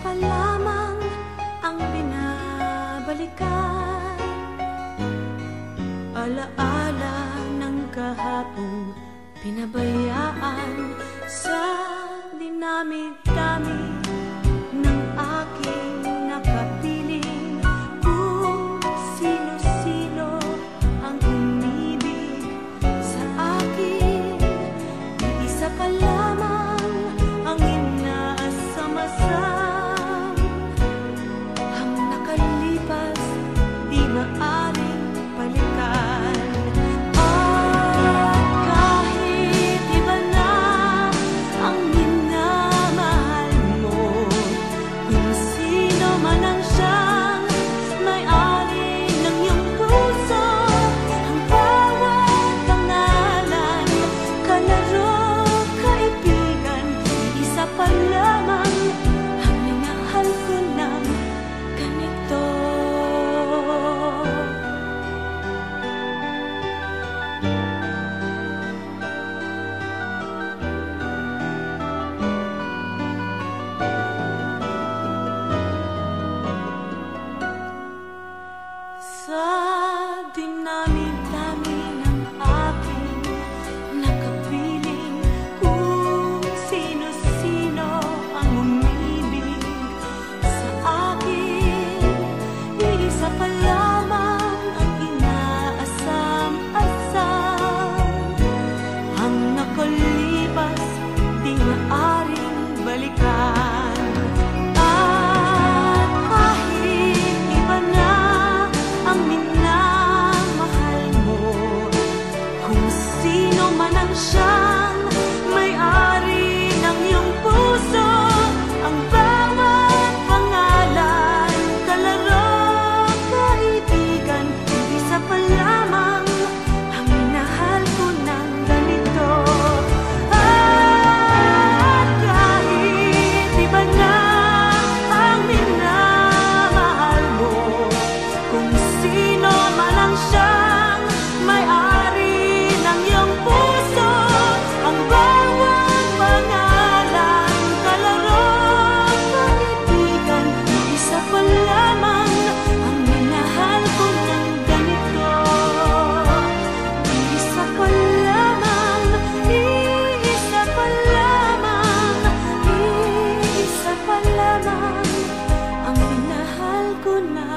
pa lamang ang binabalikan, alaala ng kahapong pinabayaan sa dinami-dami ng aking nakapiling. Kung sino-sino ang umibig sa akin, iisa pa lamang ang inaasam-asam. Ang nakalipas di maaring balikan. Sa dinami-dami ng aking nakapiling, kung sino-sino ang umibig sa akin, iisa pa lamang ang inaasam-asam. Ang nakalipas di maaring balikan. Siyang may-ari ng iyong puso, ang bawat pangalan, kalaro, kaibigan, isa pa lamang ang minahal ko ng ganito. At kahit iba na ang minamahal mo, kung sino man ang siyang may-ari ng iyong puso, ang bawat pangalan, kalaro, kaibigan, isa pa lamang ang minahal ko ng ganito. Isa pa lamang, isa pa lamang, isa pa lamang ang minahal ko na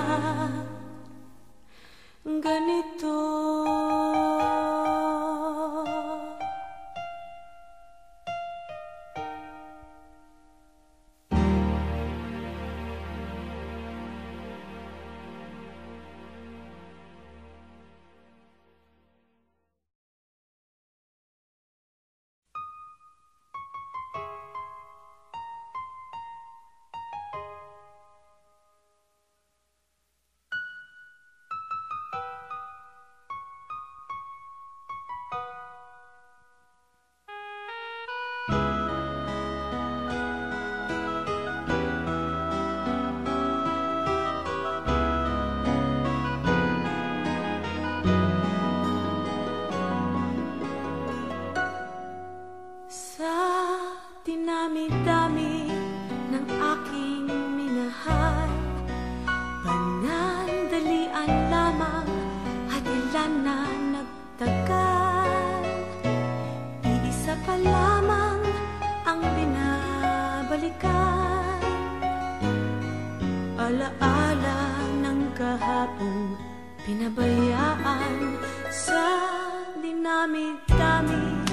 ganito. Dinami-dami ng aking minahal, panandalian lamang at ilan na nagtagal. Iisa pa lamang ang binabalikan, alaala ng kahapong pinabayaan sa dinami-dami